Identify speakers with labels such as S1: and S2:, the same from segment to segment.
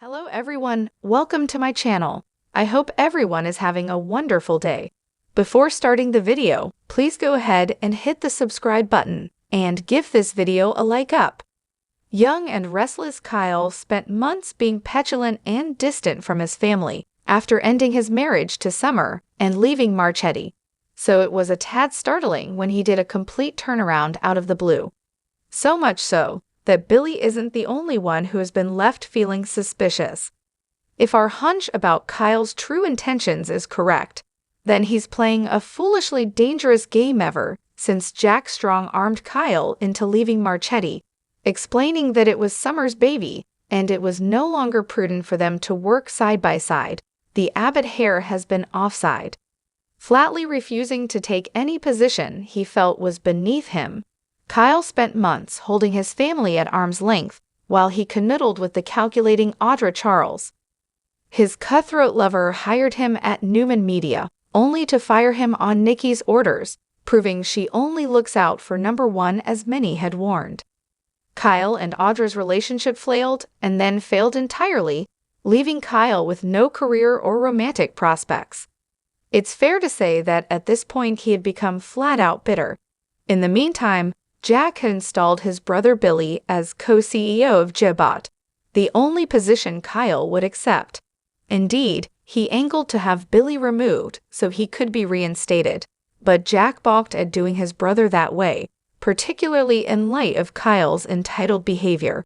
S1: Hello everyone, welcome to my channel. I hope everyone is having a wonderful day. Before starting the video, please go ahead and hit the subscribe button and give this video a like up. Young and restless Kyle spent months being petulant and distant from his family after ending his marriage to Summer and leaving Marchetti. So it was a tad startling when he did a complete turnaround out of the blue. So much so that Billy isn't the only one who has been left feeling suspicious. If our hunch about Kyle's true intentions is correct, then he's playing a foolishly dangerous game ever since Jack strong-armed Kyle into leaving Marchetti, explaining that it was Summer's baby and it was no longer prudent for them to work side by side. The Abbott hair has been offside. Flatly refusing to take any position he felt was beneath him, Kyle spent months holding his family at arm's length while he canoodled with the calculating Audra Charles. His cutthroat lover hired him at Newman Media, only to fire him on Nikki's orders, proving she only looks out for number one as many had warned. Kyle and Audra's relationship flailed and then failed entirely, leaving Kyle with no career or romantic prospects. It's fair to say that at this point he had become flat-out bitter. In the meantime, Jack had installed his brother Billy as co-CEO of Jibot, the only position Kyle would accept. Indeed, he angled to have Billy removed so he could be reinstated, but Jack balked at doing his brother that way, particularly in light of Kyle's entitled behavior.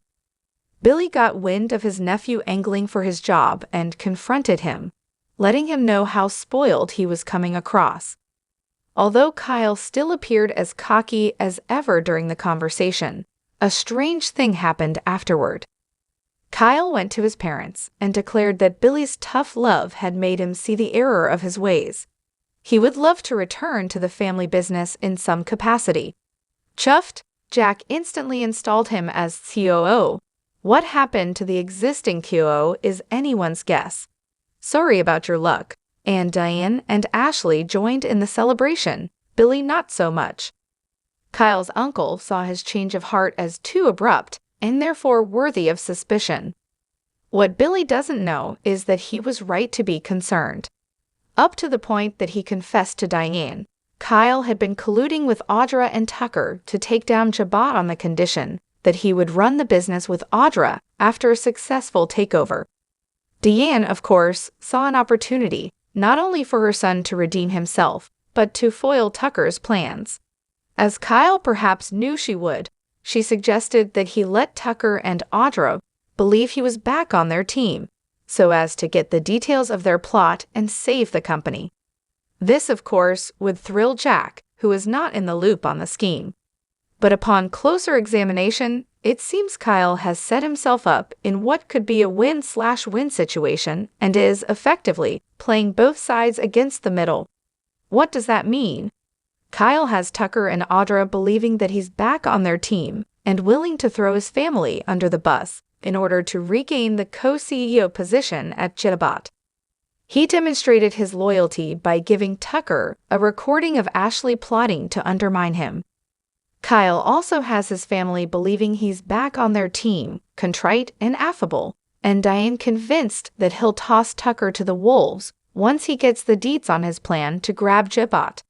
S1: Billy got wind of his nephew angling for his job and confronted him, letting him know how spoiled he was coming across. Although Kyle still appeared as cocky as ever during the conversation, a strange thing happened afterward. Kyle went to his parents and declared that Billy's tough love had made him see the error of his ways. He would love to return to the family business in some capacity. Chuffed, Jack instantly installed him as COO. What happened to the existing COO is anyone's guess. Sorry about your luck. And Diane and Ashley joined in the celebration, Billy not so much. Kyle's uncle saw his change of heart as too abrupt and therefore worthy of suspicion. What Billy doesn't know is that he was right to be concerned. Up to the point that he confessed to Diane, Kyle had been colluding with Audra and Tucker to take down Jabot on the condition that he would run the business with Audra after a successful takeover. Diane, of course, saw an opportunity not only for her son to redeem himself, but to foil Tucker's plans. As Kyle perhaps knew she would, she suggested that he let Tucker and Audra believe he was back on their team, so as to get the details of their plot and save the company. This, of course, would thrill Jack, who was not in the loop on the scheme. But upon closer examination, it seems Kyle has set himself up in what could be a win-slash-win situation and is, effectively, playing both sides against the middle. What does that mean? Kyle has Tucker and Audra believing that he's back on their team and willing to throw his family under the bus in order to regain the co-CEO position at Jibot. He demonstrated his loyalty by giving Tucker a recording of Ashley plotting to undermine him. Kyle also has his family believing he's back on their team, contrite and affable, and Diane convinced that he'll toss Tucker to the wolves once he gets the deets on his plan to grab Jibot.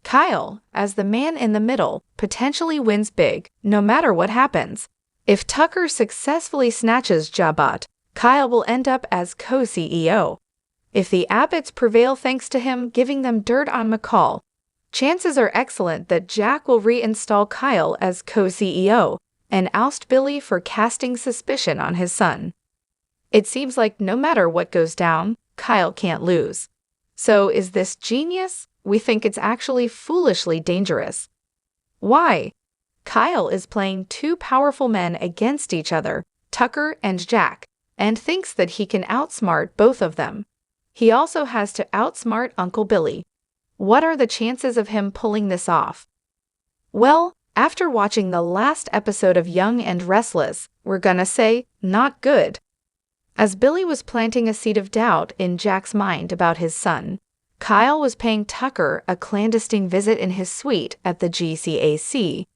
S1: Kyle, as the man in the middle, potentially wins big, no matter what happens. If Tucker successfully snatches Jibot, Kyle will end up as co-CEO. If the Abbotts prevail thanks to him giving them dirt on McCall, chances are excellent that Jack will reinstall Kyle as co-CEO and oust Billy for casting suspicion on his son. It seems like no matter what goes down, Kyle can't lose. So is this genius? We think it's actually foolishly dangerous. Why? Kyle is playing two powerful men against each other, Tucker and Jack, and thinks that he can outsmart both of them. He also has to outsmart Uncle Billy. What are the chances of him pulling this off? Well, after watching the last episode of Young and Restless, we're gonna say, not good. As Billy was planting a seed of doubt in Jack's mind about his son, Kyle was paying Tucker a clandestine visit in his suite at the GCAC.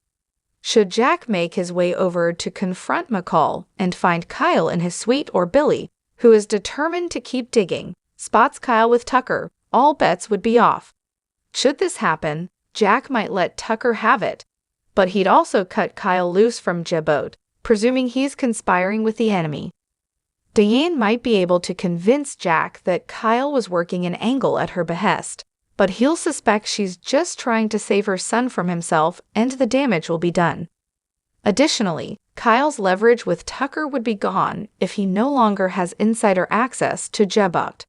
S1: Should Jack make his way over to confront McCall and find Kyle in his suite, or Billy, who is determined to keep digging, spots Kyle with Tucker, all bets would be off. Should this happen, Jack might let Tucker have it, but he'd also cut Kyle loose from Jebote, presuming he's conspiring with the enemy. Diane might be able to convince Jack that Kyle was working an angle at her behest, but he'll suspect she's just trying to save her son from himself, and the damage will be done. Additionally, Kyle's leverage with Tucker would be gone if he no longer has insider access to Jebote.